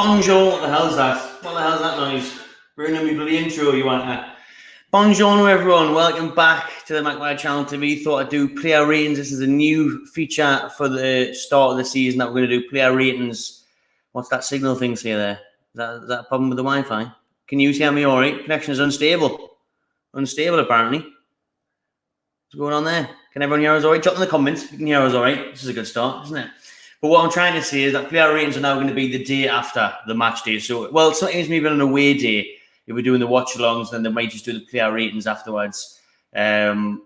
Bonjour, what the hell's that? What the hell's that noise? Ruining me bloody intro, you want to? Bonjour everyone, welcome back to the McMahon Channel TV. Thought I'd do player ratings. This is a new feature for the start of the season that we're going to do player ratings. What's that signal thing say there? Is that a problem with the Wi-Fi? Can you hear me all right? Connection is unstable. Unstable apparently. What's going on there? Can everyone hear us all right? Drop in the comments if you can hear us all right. This is a good start, isn't it? But what I'm trying to say is that player ratings are now going to be the day after the match day. So, well, sometimes maybe on an away day, if we're doing the watch-alongs, then they might just do the player ratings afterwards. We'll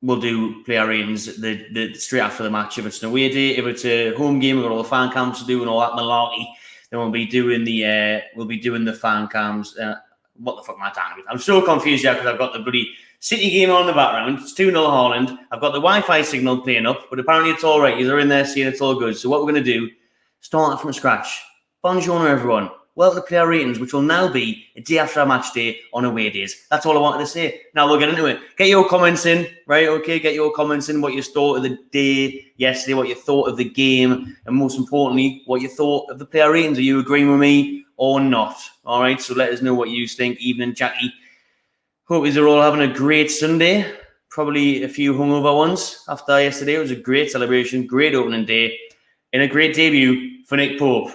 do player ratings the straight after the match. If it's an away day, if it's a home game, we've got all the fan cams to do and all that malarkey. Then we'll be doing the fan cams. What the fuck am I talking about? I'm so confused here because I've got the bloody City game on in the background. It's 2-0 Haaland. I've got the Wi-Fi signal playing up, but apparently it's all right. You're in there seeing it's all good. So what we're going to do, start from scratch. Bonjour everyone. Welcome to player ratings, which will now be a day after a match day on away days. That's all I wanted to say. Now we'll get into it. Get your comments in, right? Okay, get your comments in. What you thought of the day yesterday, what you thought of the game, and most importantly, what you thought of the player ratings. Are you agreeing with me or not? All right, so let us know what you think. Evening, Jackie. Hope you're all having a great Sunday. Probably a few hungover ones after yesterday. It was a great celebration, great opening day, and a great debut for Nick Pope.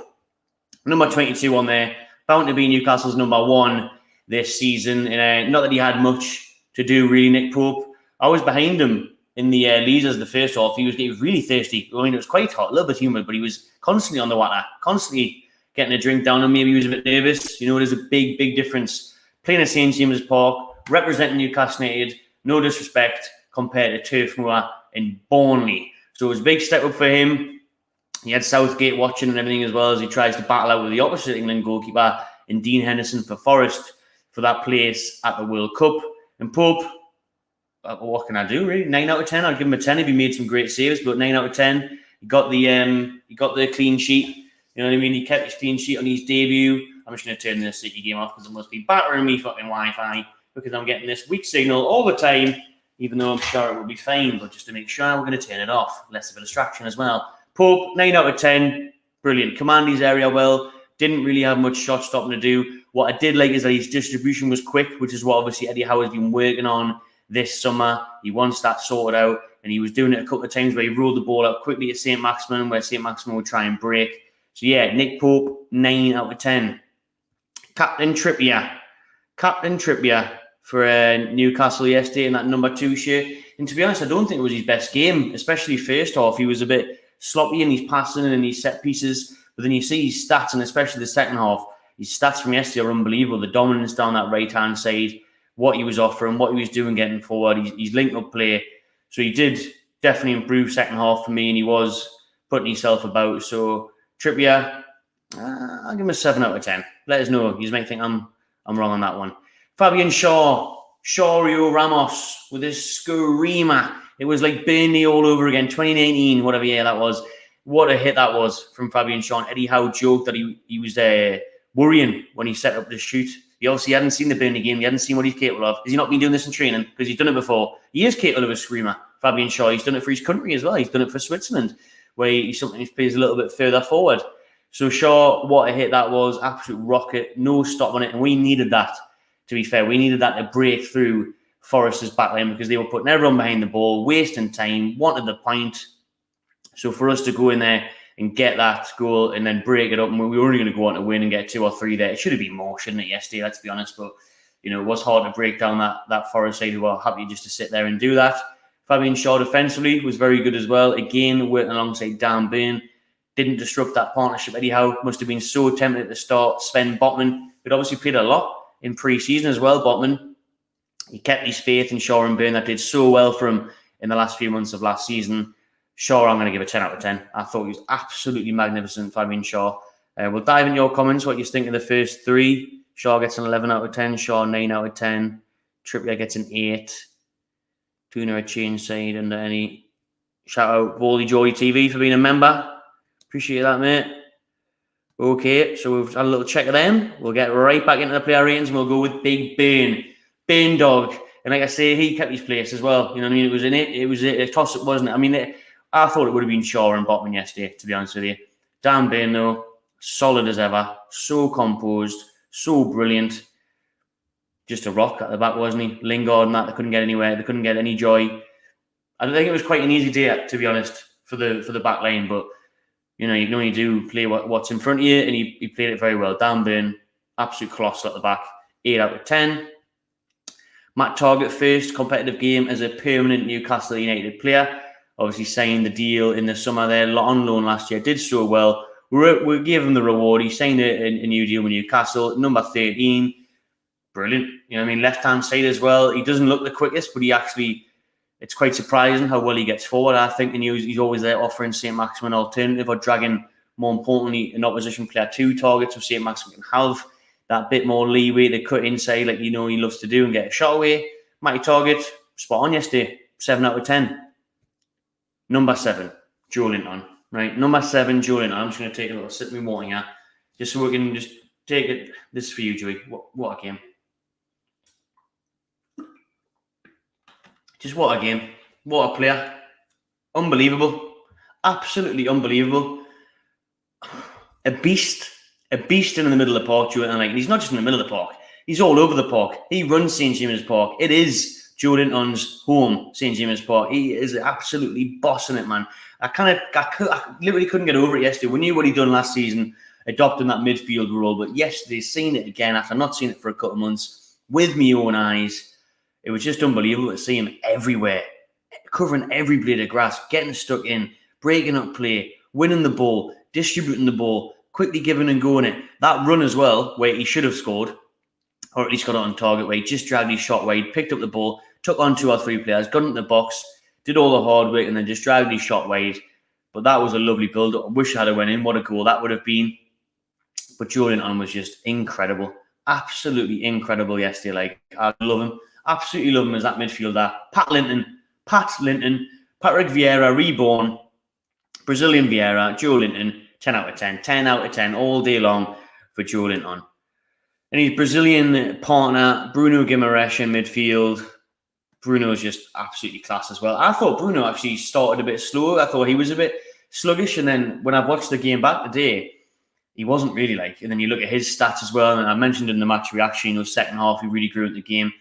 Number 22 on there, bound to be Newcastle's number 1 this season. And not that he had much to do, really, Nick Pope. I was behind him in the leaders the first half. He was really thirsty. I mean, it was quite hot, a little bit humid, but he was constantly on the water, constantly getting a drink down, and maybe he was a bit nervous. You know, there's a big, big difference. Playing at St. James's Park, representing Newcastle United, no disrespect, compared to Turf Moor and Burnley. So it was a big step up for him. He had Southgate watching and everything as well as he tries to battle out with the opposite England goalkeeper and Dean Henderson for Forest for that place at the World Cup. And Pope, what can I do really? 9 out of 10. I'll give him a 10 if he made some great saves, but 9 out of 10. He got the clean sheet. You know what I mean? He kept his clean sheet on his debut. I'm just going to turn this City game off because it must be battering me fucking Wi-Fi because I'm getting this weak signal all the time, even though I'm sure it will be fine. But just to make sure, we're going to turn it off. Less of a distraction as well. Pope, 9 out of 10. Brilliant. Command his area well. Didn't really have much shot stopping to do. What I did like is that his distribution was quick, which is what obviously Eddie Howe has been working on this summer. He wants that sorted out, and he was doing it a couple of times where he rolled the ball out quickly to Saint-Maximin, where Saint-Maximin would try and break. So yeah, Nick Pope, 9 out of 10. Captain Trippier for Newcastle yesterday in that number 2 shirt. And to be honest, I don't think it was his best game, especially first half. He was a bit sloppy in his passing and his set pieces. But then you see his stats, and especially the second half, his stats from yesterday are unbelievable. The dominance down that right-hand side, what he was offering, what he was doing getting forward, his link-up play. So he did definitely improve second half for me, and he was putting himself about. So Trippier, I'll give him a 7 out of 10. Let us know. You might think I'm wrong on that one. Fabian Schar, Shario Ramos with his screamer. It was like Burnley all over again. 2019, whatever year that was. What a hit that was from Fabian Schar. Eddie Howe joked that he was worrying when he set up the shoot. He obviously hadn't seen the Burnley game. He hadn't seen what he's capable of. Has he not been doing this in training? Because he's done it before. He is capable of a screamer, Fabian Schar. He's done it for his country as well. He's done it for Switzerland, where he sometimes plays a little bit further forward. So Schar, what a hit that was. Absolute rocket. No stop on it. And we needed that, to be fair. We needed that to break through Forest's backline because they were putting everyone behind the ball, wasting time, wanted the point. So for us to go in there and get that goal and then break it up, and we were only going to go on to win and get 2 or 3 there. It should have been more, shouldn't it, yesterday, let's be honest. But, you know, it was hard to break down that Forest side who were happy just to sit there and do that. Fabian Schar defensively was very good as well. Again, working alongside Dan Burn. Didn't disrupt that partnership. Eddie Howe must have been so tempted to start Sven Botman, who'd obviously played a lot in pre-season as well, Botman. He kept his faith in Schar and Burn. That did so well for him in the last few months of last season. Schar, I'm going to give a 10 out of 10. I thought he was absolutely magnificent, Fabian Schar. We'll dive into your comments, what you think of the first 3. Schar gets an 11 out of 10. Schar, 9 out of 10. Trippier gets an 8. Tuna a change side under any. Shout out Baldy Joy TV for being a member. Appreciate that, mate. Okay, so we've had a little check of them. We'll get right back into the player ratings and we'll go with Big Burn. Burn Dog. And like I say, he kept his place as well. You know what I mean? It was a toss-up, wasn't it? I mean, I thought it would have been Schar and Botman yesterday, to be honest with you. Dan Burn, though, solid as ever, so composed, so brilliant. Just a rock at the back, wasn't he? Lingard and that, they couldn't get anywhere. They couldn't get any joy. I don't think it was quite an easy day, to be honest, for the back line. But, you can only do play what's in front of you, and he played it very well. Dan Burn, absolute colossal at the back, 8 out of 10. Matt Targett, first competitive game as a permanent Newcastle United player. Obviously signed the deal in the summer there, on loan last year. Did so well. We gave him the reward. He signed a new deal with Newcastle, number 13. Brilliant. Left-hand side as well. He doesn't look the quickest, but it's quite surprising how well he gets forward. I think he's always there offering Saint-Maximin an alternative or dragging, more importantly, an opposition player to targets, so Saint-Maximin can have that bit more leeway to cut inside like he loves to do and get a shot away. Mighty Target, spot on yesterday, 7 out of 10. Number 7, Joelinton. Right, number 7, Joelinton. I'm just going to take a little sip of my water here, just so we can just take it. This is for you, Joey. What a game. Just what a game. What a player. Unbelievable. Absolutely unbelievable. A beast in the middle of the park, Joelinton. And he's not just in the middle of the park. He's all over the park. He runs St. James's Park. It is Joelinton's home, St. James's Park. He is absolutely bossing it, man. I literally couldn't get over it yesterday. We knew what he'd done last season, adopting that midfield role. But yesterday, seeing it again after not seeing it for a couple of months with my own eyes, it was just unbelievable to see him everywhere, covering every blade of grass, getting stuck in, breaking up play, winning the ball, distributing the ball, quickly giving and going it. That run as well, where he should have scored, or at least got it on target, where he just dragged his shot wide, picked up the ball, took on 2 or 3 players, got into the box, did all the hard work, and then just dragged his shot wide. But that was a lovely build. I wish I had went in. What a goal that would have been. But Joelinton was just incredible. Absolutely incredible yesterday. I love him. Absolutely love him as that midfielder. Pat Linton, Patrick Vieira reborn, Brazilian Vieira, Joelinton, 10 out of 10. 10 out of 10 all day long for Joelinton. And his Brazilian partner, Bruno Guimaraes in midfield. Bruno's just absolutely class as well. I thought Bruno actually started a bit slow. I thought he was a bit sluggish. And then when I watched the game back today, he wasn't really and then you look at his stats as well. And I mentioned in the match reaction, second half, he really grew in the game.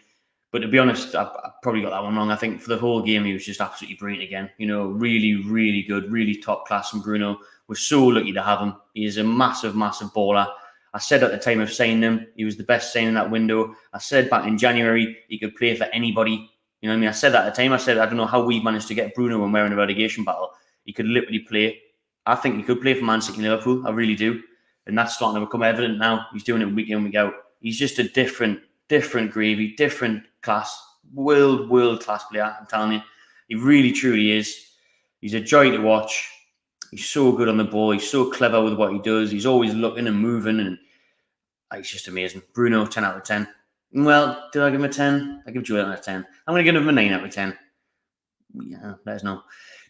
But to be honest, I probably got that one wrong. I think for the whole game, he was just absolutely brilliant again. Really, really good, really top class from Bruno. We're so lucky to have him. He is a massive, massive baller. I said at the time of signing him, he was the best signing in that window. I said back in January, he could play for anybody. I said that at the time. I said, I don't know how we managed to get Bruno when we're in a relegation battle. He could literally play. I think he could play for Man City and Liverpool. I really do. And that's starting to become evident now. He's doing it week in, week out. He's just a different gravy, different class, world class player. I'm telling you, he really truly is. He's a joy to watch. He's so good on the ball. He's so clever with what he does. He's always looking and moving, and he's just amazing. Bruno, 10 out of 10. Well, did I give him a 10? I give Joelinton a 10. I'm going to give him a 9 out of 10. Yeah, let us know.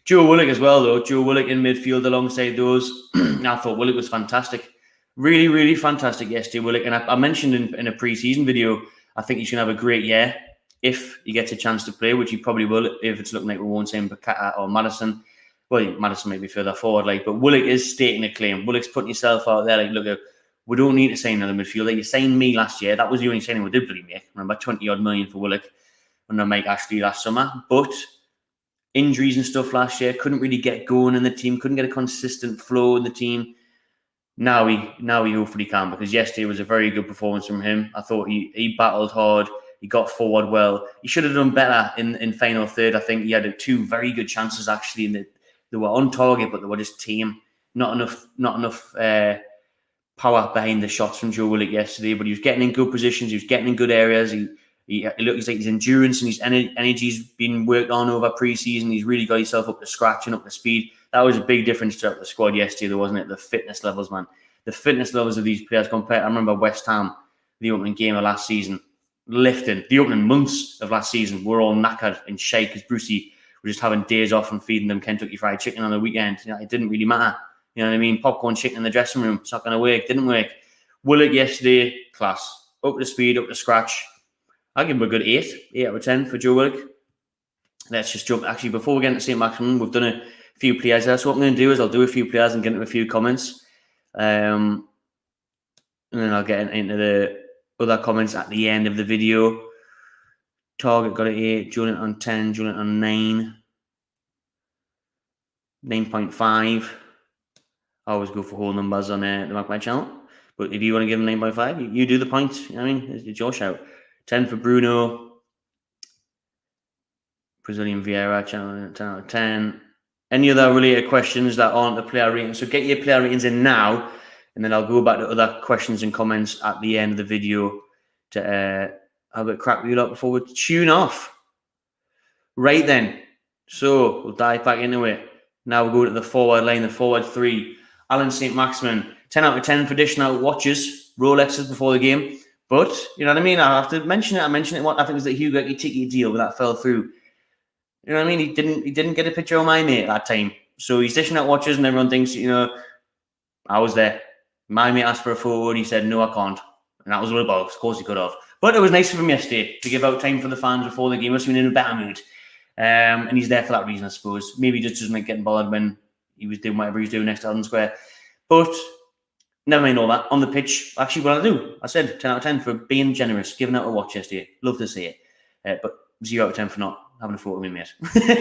Joe Willock as well, though. Joe Willock in midfield alongside those. I thought Willock was fantastic. Really, really fantastic yesterday, Willock. And I mentioned in a pre-season video, I think he's going to have a great year if he gets a chance to play, which he probably will if it's looking like we won't see him or Madison. Well, Madison might be further forward, but Willock is stating a claim. Willock's putting himself out there, look, we don't need to sign another midfielder. You signed me last year. That was the only signing we did make. Remember, 20-odd million for Willock under Mike Ashley last summer. But injuries and stuff last year, couldn't really get going in the team, couldn't get a consistent flow in the team. Now he hopefully can, because yesterday was a very good performance from him. I thought he battled hard. He got forward well. He should have done better in final third. I think he had 2 very good chances actually, and they were on target, but they were just tame. Not enough power behind the shots from Joe Willock yesterday. But he was getting in good positions. He was getting in good areas. It looks like his endurance and his energy's been worked on over pre-season. He's really got himself up to scratch and up to speed. That was a big difference throughout the squad yesterday, though, wasn't it? The fitness levels, man. The fitness levels of these players compared. I remember West Ham, the opening game of last season, lifting. The opening months of last season, we're all knackered and shake because Brucey were just having days off and feeding them Kentucky Fried Chicken on the weekend. It didn't really matter. You know what I mean? Popcorn chicken in the dressing room. It's not going to work. Didn't work. Willock yesterday, class. Up to speed, up to scratch. I'll give him a good 8 out of 10 for Joe Willock. Let's just jump. Actually, before we get into Saint-Maximin, we've done a few players there. So what I'm going to do is I'll do a few players and get into a few comments. And then I'll get into the other comments at the end of the video. Target got an 8, Joelinton on 10, Joelinton on 9. 9.5. I always go for whole numbers on the my channel. But if you want to give him 9.5, you do the point. I mean, it's your shout. 10 for Bruno. Brazilian Vieira, channel 10 out of 10. Any other related questions that aren't the player ratings? So get your player ratings in now, and then I'll go back to other questions and comments at the end of the video to have a crack with you lot before we tune off. Right then. So we'll dive back into it. Now we'll go to the forward line, the forward three. Allan Saint-Maximin, 10 out of 10 for dishing out watches, Rolexes before the game. But, you know what I mean? I have to mention it. I mentioned it. I think it was the Hugo ticket deal, but that fell through. You know what I mean? He didn't get a picture of my mate at that time. So he's dishing out watches and everyone thinks, you know, I was there. My mate asked for a photo and he said, no, I can't. And that was what it was. Of course he could have. But it was nice of him yesterday to give out time for the fans before the game. Must have been in a better mood. And he's there for that reason, I suppose. Maybe he just doesn't like getting bothered when he was doing whatever he was doing next to Alden Square. But never mind all that. On the pitch, actually, what I do, I said 10 out of 10 for being generous, giving out a watch yesterday. Love to see it. But 0 out of 10 for not having a photo with me, mate.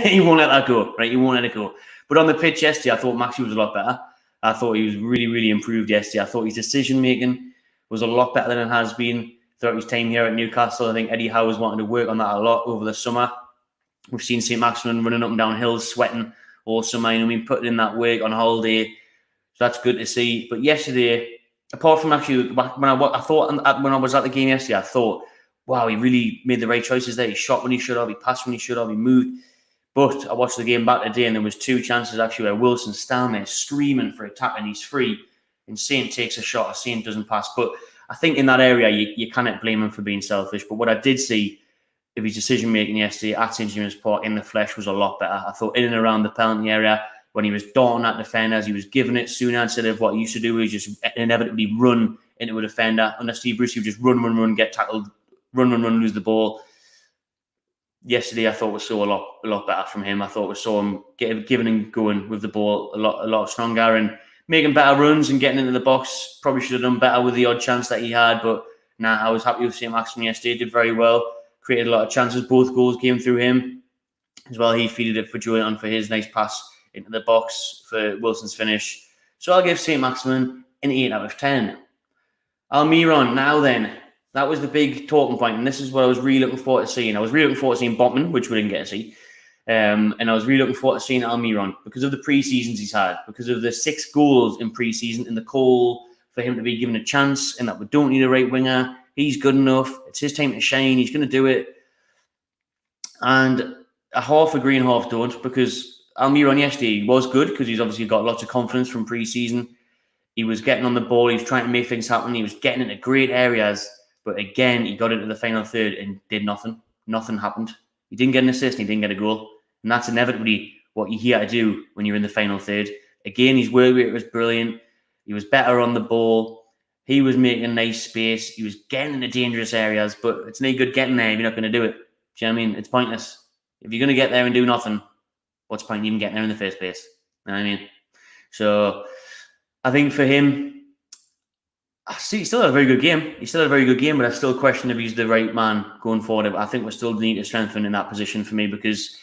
He won't let that go, right? He won't let it go. But on the pitch yesterday, I thought Maxi was a lot better. I thought he was really, really improved yesterday. I thought his decision-making was a lot better than it has been throughout his time here at Newcastle. I think Eddie Howe was wanting to work on that a lot over the summer. We've seen Saint-Maximin running up and down hills, sweating all summer. You know, I mean, putting in that work on holiday. So that's good to see. But yesterday, apart from actually, when I was at the game yesterday, I thought, wow, he really made the right choices there. He shot when he should have, he passed when he should have, he moved. But I watched the game back today, and there was 2 chances actually where Wilson's down there screaming for a tap, and he's free. And Saint takes a shot, or Saint doesn't pass. But I think in that area, you cannot blame him for being selfish. But what I did see of his decision-making yesterday at St. James Park in the flesh was a lot better. I thought in and around the penalty area, when he was darting at defenders, he was giving it sooner instead of what he used to do, he just inevitably run into a defender. Under Steve Bruce, he would just run, get tackled, run, lose the ball. Yesterday, I thought we saw a lot better from him. I thought we saw him giving and going with the ball a lot stronger and making better runs and getting into the box. Probably should have done better with the odd chance that he had, but I was happy with Saint-Maximin yesterday. He did very well. Created a lot of chances. Both goals came through him. As well, he feeded it for Joelinton for his nice pass into the box for Wilson's finish. So I'll give Saint-Maximin an 8 out of 10. Almiron, now then. That was the big talking point, and this is what I was really looking forward to seeing. I was really looking forward to seeing Botman, which we didn't get to see. And I was really looking forward to seeing Almiron because of the pre-seasons he's had, because of the 6 goals in pre-season and the call for him to be given a chance and that we don't need a right winger. He's good enough. It's his time to shine. He's going to do it. And I half agree and half don't, because Almiron yesterday was good because he's obviously got lots of confidence from pre-season. He was getting on the ball. He was trying to make things happen. He was getting into great areas. But again, he got into the final third and did nothing. Nothing happened. He didn't get an assist and he didn't get a goal. And that's inevitably what you hear to do when you're in the final third. Again, his work rate was brilliant. He was better on the ball. He was making nice space. He was getting into dangerous areas. But it's no good getting there if you're not going to do it. Do you know what I mean? It's pointless. If you're going to get there and do nothing, what's the point in even getting there in the first place? You know what I mean? So I think for him, he still had a very good game. But I still question if he's the right man going forward. I think we still need to strengthen in that position for me, because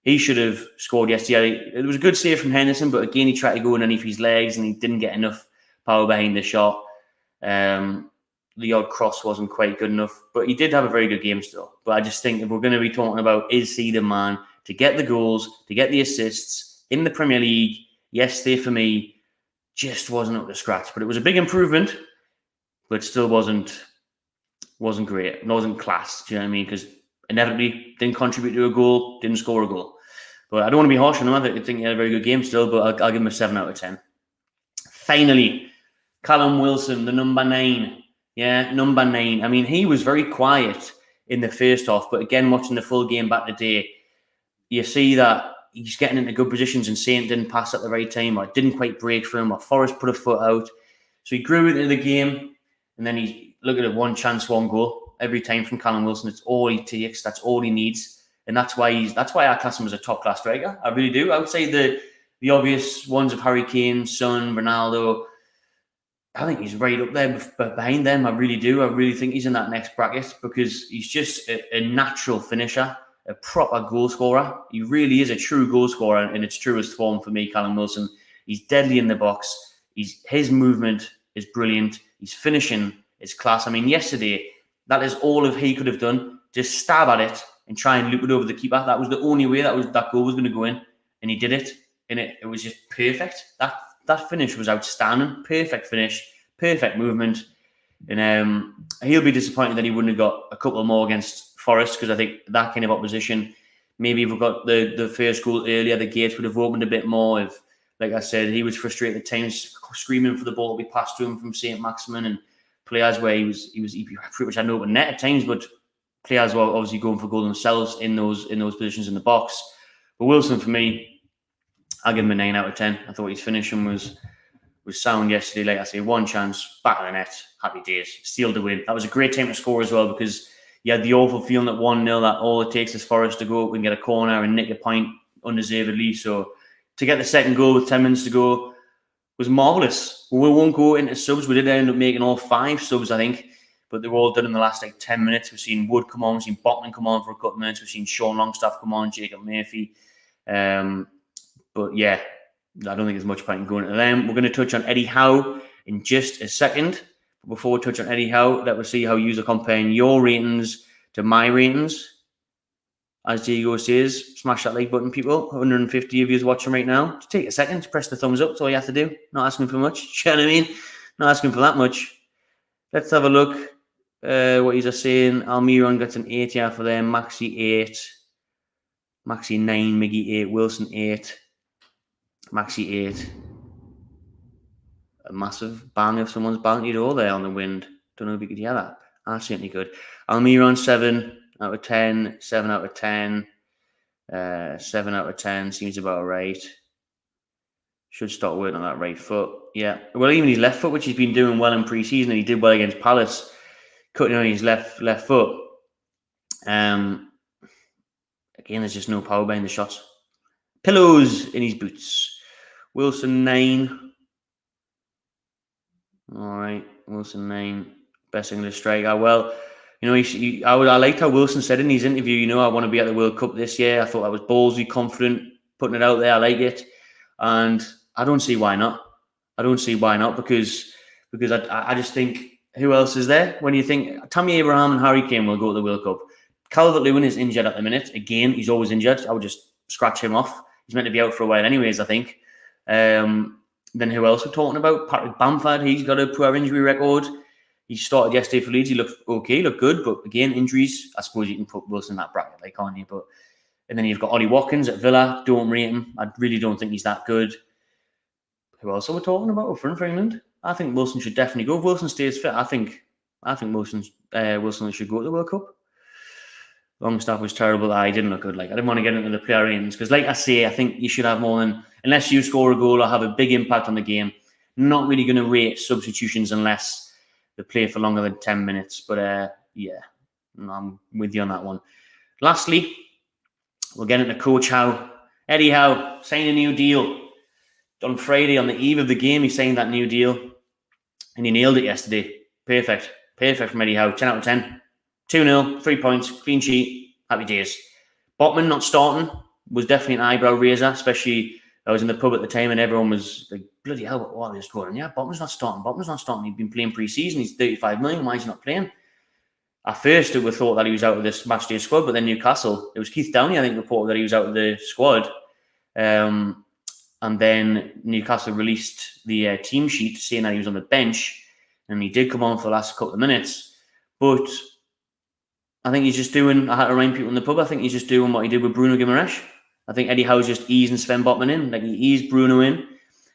he should have scored yesterday. It was a good save from Henderson, but again, he tried to go underneath his legs and he didn't get enough power behind the shot. The odd cross wasn't quite good enough, but he did have a very good game still. But I just think if we're going to be talking about, is he the man to get the goals, to get the assists in the Premier League, yesterday for me just wasn't up to scratch. But it was a big improvement. But still wasn't great. It wasn't class. Do you know what I mean? Because inevitably didn't contribute to a goal, didn't score a goal. But I don't want to be harsh on him. I think he had a very good game still, but I'll give him a 7 out of 10. Finally, Callum Wilson, the number 9. Yeah, number 9. I mean, he was very quiet in the first half, but again, watching the full game back today, you see that he's getting into good positions and Saint didn't pass at the right time, or didn't quite break for him, or Forrest put a foot out. So he grew into the game. And then look at it, 1 chance, 1 goal every time from Callum Wilson. It's all he takes. That's all he needs, and that's why I class him as a top class striker. I really do. I would say the obvious ones of Harry Kane, Son, Ronaldo, I think he's right up there behind them. I really do. I really think he's in that next bracket because he's just a natural finisher, a proper goal scorer. He really is a true goal scorer in its truest form for me, Callum Wilson. He's deadly in the box. His movement is brilliant. His finishing is class. I mean, yesterday, that is all he could have done. Just stab at it and try and loop it over the keeper. That was the only way that goal was going to go in. And he did it. And it was just perfect. That finish was outstanding. Perfect finish. Perfect movement. And he'll be disappointed that he wouldn't have got a couple more against Forest because I think that kind of opposition, maybe if we got the first goal earlier, the gates would have opened a bit more. If, like I said, he was frustrated at times, screaming for the ball to be passed to him from Saint-Maximin and players where he pretty much had an open net at times, but players were obviously going for goal themselves in those positions in the box. But Wilson, for me, I'll give him a 9 out of 10. I thought his finishing was sound yesterday. Like I say, one chance, back of the net, happy days, sealed the win. That was a great time to score as well because you had the awful feeling at 1-0 that all it takes is Forest to go up and get a corner and nick a point undeservedly. So to get the second goal with 10 minutes to go was marvellous. We won't go into subs. We did end up making all 5 subs, I think, but they were all done in the last 10 minutes. We've seen Wood come on, we've seen Botman come on for a couple of minutes, we've seen Sean Longstaff come on, Jacob Murphy. But yeah, I don't think there's much point in going into them. We're going to touch on Eddie Howe in just a second. But before we touch on Eddie Howe, let's see how you are comparing your ratings to my ratings. As Diego says, smash that like button, people. 150 of you watching right now. Just take a second to press the thumbs up. That's all you have to do. Not asking for much. You know what I mean? Not asking for that much. Let's have a look. What he's saying. Almiron gets an 8 here for them. Maxi 8. Maxi 9. Miggy 8. Wilson 8. Maxi 8. A massive bang of someone's bounty all there on the wind. Don't know if you could hear that. I certainly could. Almiron 7 out of 10. 7 out of 10. 7 out of 10 seems about right. Should start working on that right foot. Yeah. Well, even his left foot, which he's been doing well in pre-season, and he did well against Palace, cutting on his left foot. Again, there's just no power behind the shots. Pillows in his boots. Wilson 9. All right, Wilson 9. Best English striker. Well, you know, I liked how Wilson said in his interview, you know, I want to be at the World Cup this year. I thought that was ballsy, confident, putting it out there. I like it. And I don't see why not. because I just think, who else is there? When you think Tammy Abraham and Harry Kane will go to the World Cup. Calvert-Lewin is injured at the minute. Again, he's always injured. I would just scratch him off. He's meant to be out for a while anyways, I think. Then who else we're talking about? Patrick Bamford, he's got a poor injury record. He started yesterday for Leeds. He looked okay, looked good, but again, injuries. I suppose you can put Wilson in that bracket, like, can't you? And then you've got Ollie Watkins at Villa. Don't rate him. I really don't think he's that good. Who else are we talking about up front for England? I think Wilson should definitely go. If Wilson stays fit, I think Wilson should go to the World Cup. Longstaff was terrible. I didn't look good. I didn't want to get into the player ratings because, like I say, I think you should have more than, unless you score a goal or have a big impact on the game. Not really going to rate substitutions unless they play for longer than 10 minutes. But yeah, I'm with you on that one. Lastly, we'll get into Coach Howe. Eddie Howe signed a new deal. On Friday, on the eve of the game, he signed that new deal. And he nailed it yesterday. Perfect. Perfect from Eddie Howe. 10 out of 10. 2-0, 3 points, clean sheet, happy days. Botman not starting was definitely an eyebrow raiser, especially I was in the pub at the time and everyone was like, bloody hell, what is going on? Yeah, Botman's not starting. He's been playing pre-season. He's 35 million. Why is he not playing? At first, we thought that he was out of this matchday squad, but then Newcastle, it was Keith Downey, I think, reported that he was out of the squad. And then Newcastle released the team sheet saying that he was on the bench, and he did come on for the last couple of minutes. But I think he's just doing, I had to remind people in the pub, I think he's just doing what he did with Bruno Guimaraes. I think Eddie Howe's just easing Sven Botman in, like he eased Bruno in.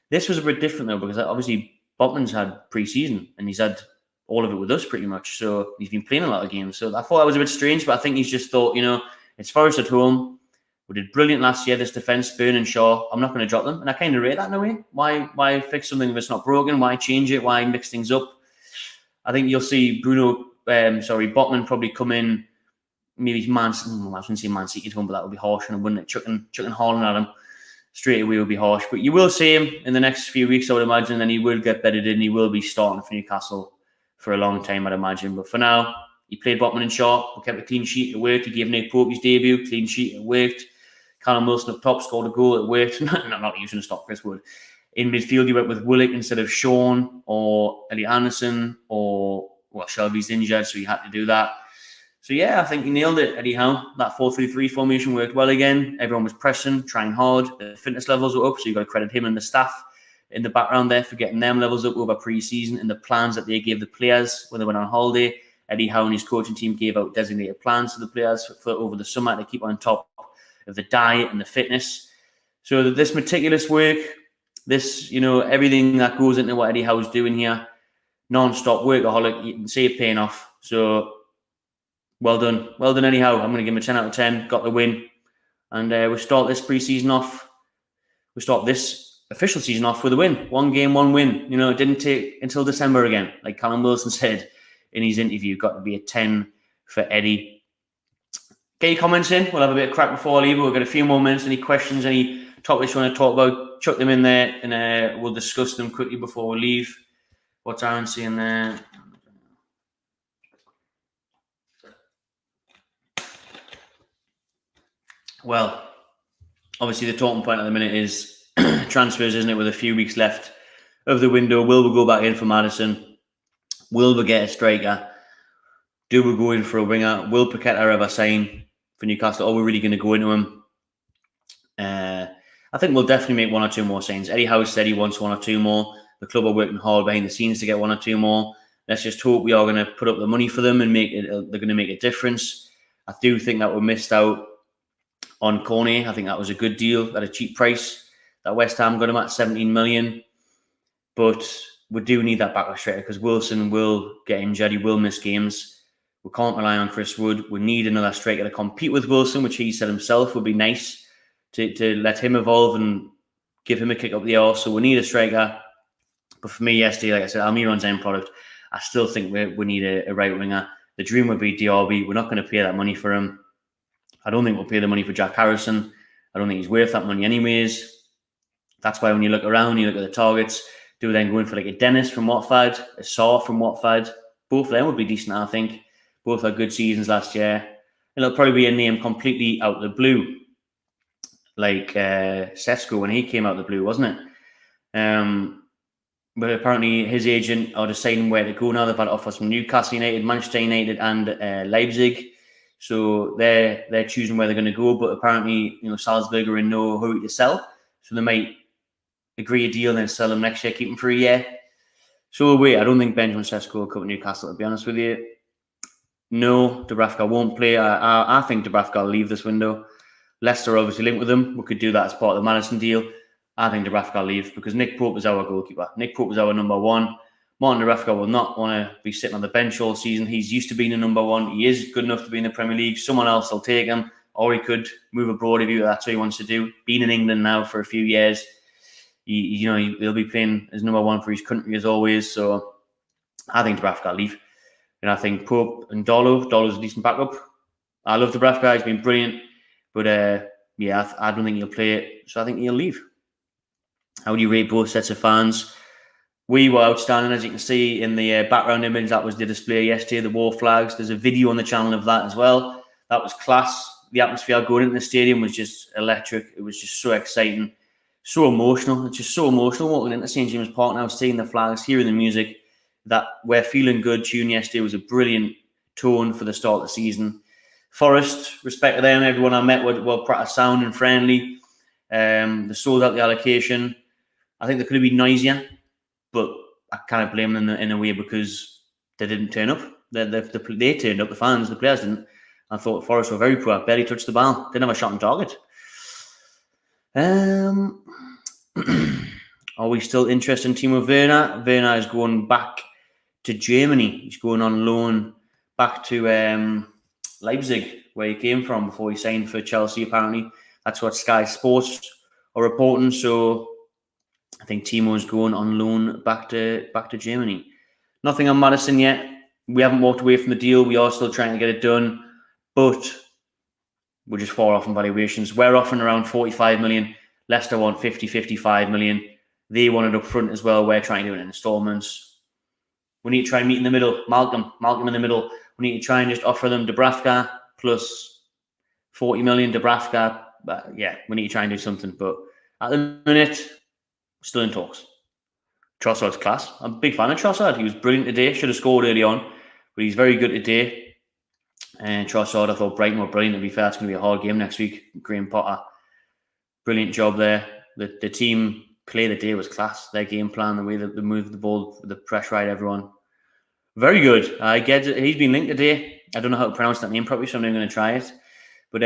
This was a bit different though, because obviously Botman's had pre-season and he's had all of it with us pretty much. So he's been playing a lot of games. So I thought that was a bit strange, but I think he's just thought, you know, it's Forest at home. We did brilliant last year, this defence, Burn and Schar. I'm not going to drop them. And I kind of rate that in a way. Why fix something if it's not broken? Why change it? Why mix things up? I think you'll see Botman probably come in, maybe I was going to say Man City at home, but that would be harsh, and I wouldn't chucking Haaland at him. straight away would be harsh. But you will see him in the next few weeks, I would imagine, and then he will get bedded in. He will be starting for Newcastle for a long time, I'd imagine. But for now, he played Botman and Schar. We kept a clean sheet. It worked. He gave Nick Pope his debut. Clean sheet. It worked. Callum Wilson up top scored a goal. It worked. Not using to stop Chris Wood. In midfield, he went with Willock instead of Sean or Ellie Anderson or, well, Shelby's injured, so he had to do that. So, yeah, I think he nailed it, Eddie Howe. That 4-3-3 formation worked well again. Everyone was pressing, trying hard. The fitness levels were up, so you've got to credit him and the staff in the background there for getting them levels up over pre-season and the plans that they gave the players when they went on holiday. Eddie Howe and his coaching team gave out designated plans to the players for over the summer to keep on top of the diet and the fitness. So this meticulous work, this, everything that goes into what Eddie Howe's doing here, non-stop workaholic, you can see it paying off. So well done. Well done, Eddie Howe. I'm going to give him a 10 out of 10. Got the win. And we'll start this pre-season off. We'll start this official season off with a win. 1 game, 1 win. It didn't take until December again. Like Callum Wilson said in his interview, got to be a 10 for Eddie. Get your comments in. We'll have a bit of crack before I leave. We've got a few more minutes. Any questions, any topics you want to talk about, chuck them in there and we'll discuss them quickly before we leave. What's Aaron seeing there? Well, obviously the talking point at the minute is transfers, isn't it? With a few weeks left of the window, will we go back in for Maddison? Will we get a striker? Do we go in for a winger? Will Paqueta ever sign for Newcastle? Are we really going to go into him? I think we'll definitely make 1 or 2 more signs. Eddie Howe said he wants 1 or 2 more. The club are working hard behind the scenes to get 1 or 2 more. Let's just hope we are going to put up the money for them and make it. They're going to make a difference. I do think that we missed out on Cornet. I think that was a good deal at a cheap price that West Ham got him at 17 million. But we do need that backup striker because Wilson will get injured. He will miss games. We can't rely on Chris Wood. We need another striker to compete with Wilson, which he said himself would be nice to let him evolve and give him a kick up the arse. So we need a striker. But for me yesterday, like I said, Almiron's end product. I still think we need a right winger. The dream would be Diaby. We're not going to pay that money for him. I don't think we'll pay the money for Jack Harrison. I don't think he's worth that money anyways. That's why when you look around, you look at the targets, do we then go in for like a Dennis from Watford, a Schar from Watford? Both of them would be decent, I think. Both had good seasons last year. It'll probably be a name completely out of the blue, like Sesko when he came out of the blue, wasn't it? But apparently his agent are deciding where to go now. They've had offers from Newcastle United, Manchester United and Leipzig. So they're choosing where they're going to go. But apparently, Salzburg are in no hurry to sell. So they might agree a deal and then sell him next year, keep him for a year. So we'll wait. I don't think Benjamin Sesko will come to Newcastle, to be honest with you. No, Dubravka won't play. I think Dubravka will leave this window. Leicester obviously linked with him. We could do that as part of the Maddison deal. I think Dubravka will leave because Nick Pope is our goalkeeper. Nick Pope is our number 1. Martin Dubravka will not want to be sitting on the bench all season. He's used to being a number 1. He is good enough to be in the Premier League. Someone else will take him, or he could move abroad if that's what he wants to do. Being in England now for a few years, he'll be playing as number 1 for his country as always. So I think Dubravka will leave. And I think Pope and Dolo's a decent backup. I love Dubravka. He's been brilliant. But I don't think he'll play it. So I think he'll leave. How do you rate both sets of fans? We were outstanding, as you can see in the background image. That was the display yesterday, the war flags. There's a video on the channel of that as well. That was class. The atmosphere going into the stadium was just electric. It was just so exciting, so emotional. It's just so emotional walking into St. James Park now, seeing the flags, hearing the music. That We're Feeling Good tune yesterday was a brilliant tone for the start of the season. Forest, respect to them. Everyone I met were pretty sound and friendly. They sold out the allocation. I think they could have been noisier, but I can't blame them in a way because they didn't turn up. They turned up, the fans, the players didn't. I thought Forest were very poor, barely touched the ball, didn't have a shot on target. Are we still interested in Timo Werner? Werner is going back to Germany. He's going on loan back to Leipzig, where he came from before he signed for Chelsea, apparently. That's what Sky Sports are reporting. So I think Timo's going on loan back to Germany. Nothing on Maddison yet. We haven't walked away from the deal. We are still trying to get it done, but we're just far off in valuations. We're offering around 45 million. Leicester want 50, 55 million. They want it up front as well. We're trying to do it in installments. We need to try and meet in the middle. Malcolm in the middle. We need to try and just offer them Dubravka plus 40 million Dubravka. But yeah, we need to try and do something. But at the minute, still in talks. Trossard's class. I'm a big fan of Trossard. He was brilliant today. Should have scored early on, but he's very good today. And Trossard, I thought Brighton were brilliant. To be fair, it's going to be a hard game next week. Graham Potter, brilliant job there. The team play the day was class. Their game plan, the way that they moved the ball, the pressure ride everyone. Very good. I get it. He's been linked today. I don't know how to pronounce that name properly, so I'm not going to try it. But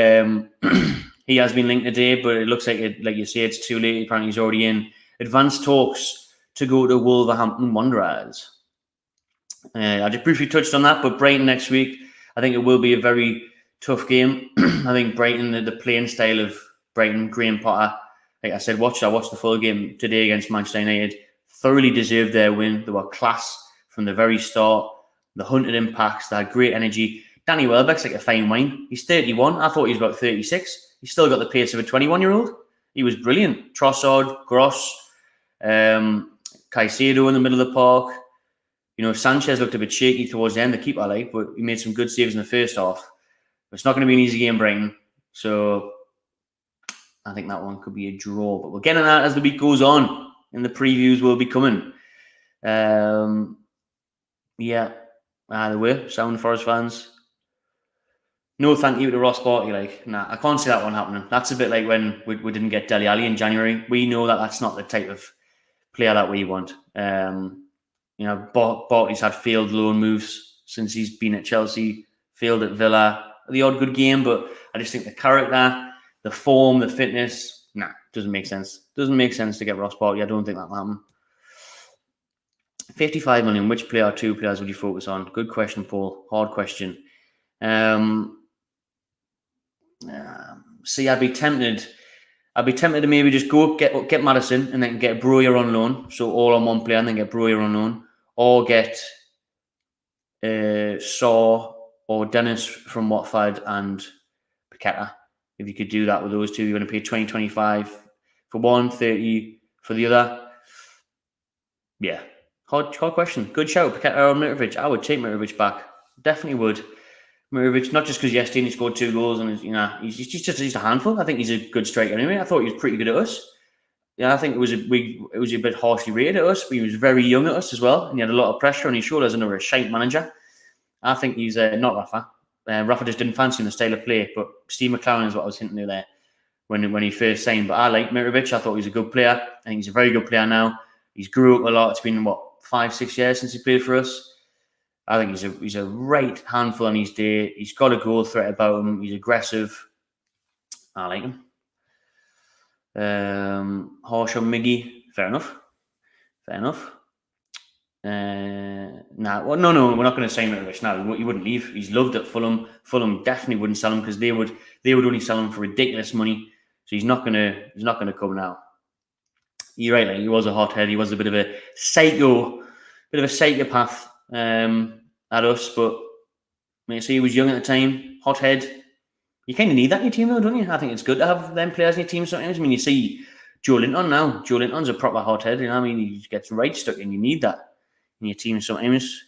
he has been linked today, but it looks like, like you say, it's too late. Apparently he's already in advanced talks to go to Wolverhampton Wanderers. I just briefly touched on that, but Brighton next week, I think it will be a very tough game. I think Brighton, the playing style of Brighton, Graham Potter, like I said, I watched the full game today against Manchester United, thoroughly deserved their win. They were class from the very start. They hunted impacts, they had great energy. Danny Welbeck's like a fine wine. He's 31. I thought he was about 36. He's still got the pace of a 21-year-old. He was brilliant. Trossard, Gross, Caicedo in the middle of the park. You know, Sanchez looked a bit shaky towards the end, the keeper, but he made some good saves in the first half. It's not going to be an easy game, Brighton. So I think that one could be a draw. But we'll get on that as the week goes on. And the previews will be coming. Yeah, either way, Sound Forest fans. No thank you to Ross Barkley. Nah, I can't see that one happening. That's a bit like when we didn't get Dele Alli in January. We know that that's not the type of player that we want. You know, Barkley's had failed loan moves since he's been at Chelsea, failed at Villa, the odd good game, but I just think the character, the form, the fitness, doesn't make sense. Doesn't make sense to get Ross Barkley. I don't think that'll happen. 55 million, which player or two players would you focus on? Good question, Paul. Hard question. See, I'd be tempted to maybe just go get Maddison and then get Broyer on loan. So all on one player and then get Broyer on loan. Or get Schar or Dennis from Watford and Paqueta. If you could do that with those two, you're going to pay 20, 25 for one, 30 for the other. Yeah. Hard question. Good shout, Paqueta or Mitrovic. I would take Mitrovic back. Definitely would. Mitrovic, not just because yesterday he scored 2 goals and he's just a handful. I think he's a good striker anyway. I thought he was pretty good at us. Yeah, I think it was a bit harshly rated at us, but he was very young at us as well, and he had a lot of pressure on his shoulders under a shite manager. I think he's not Rafa. Rafa just didn't fancy him the style of play, but Steve McLaren is what I was hinting to there when he first signed. But I like Mitrovic. I thought he was a good player. I think he's a very good player now. He's grew up a lot. It's been 5-6 years since he played for us. I think he's a right handful on his day. He's got a goal threat about him. He's aggressive. I like him. Harsh on Miggy. Fair enough. No, we're not going to sign Mitrovic now. He wouldn't leave. He's loved at Fulham. Fulham definitely wouldn't sell him because they would only sell him for ridiculous money. So he's not going to come now. You're right. He was a hothead. He was a bit of a psychopath at us. But he was young at the time. Hothead. You kind of need that in your team, though, don't you? I think it's good to have them players in your team sometimes. You see Joelinton now. Joelinton's a proper hothead. He gets right stuck in. You need that in your team sometimes.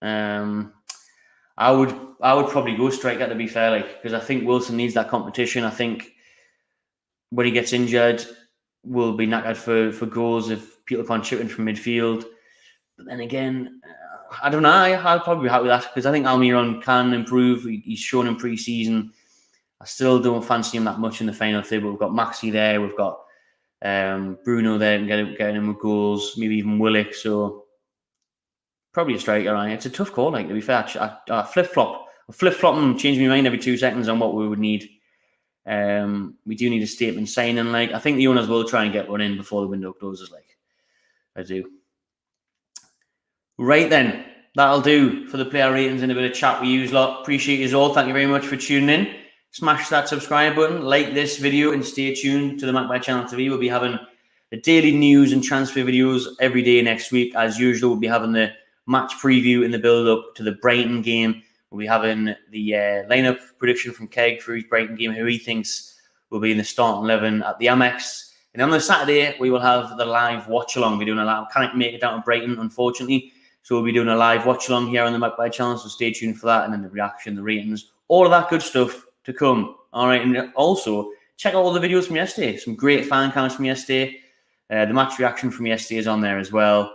I would probably go striker, to be fair, because I think Wilson needs that competition. I think when he gets injured, we'll be knackered for goals if people can't chip in from midfield. But then again, I don't know. I'll probably be happy with that because I think Almiron can improve. He's shown in pre-season. I still don't fancy him that much in the final third, but we've got Maxi there. We've got Bruno there and getting him with goals, maybe even Willock. So probably a striker. Right? It's a tough call, to be fair. I flip-flop and change my mind every 2 seconds on what we would need. We do need a statement signing. I think the owners will try and get one in before the window closes. I do. Right then, that'll do for the player ratings and a bit of chat we use lot. Appreciate you all. Thank you very much for tuning in. Smash that subscribe button, like this video, and stay tuned to the Magpie Channel TV. We'll be having the daily news and transfer videos every day next week. As usual, we'll be having the match preview in the build-up to the Brighton game. We'll be having the lineup prediction from Keg for his Brighton game, who he thinks will be in the starting 11 at the Amex. And on the Saturday, we will have the live watch-along. We're doing a live, can't make it down to Brighton, unfortunately. So we'll be doing a live watch-along here on the Magpie channel, so stay tuned for that. And then the reaction, the ratings, all of that good stuff to come. All right, and also check out all the videos from yesterday. Some great fan cams from yesterday. The match reaction from yesterday is on there as well.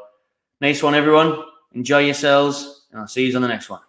Nice one, everyone. Enjoy yourselves, and I'll see you on the next one.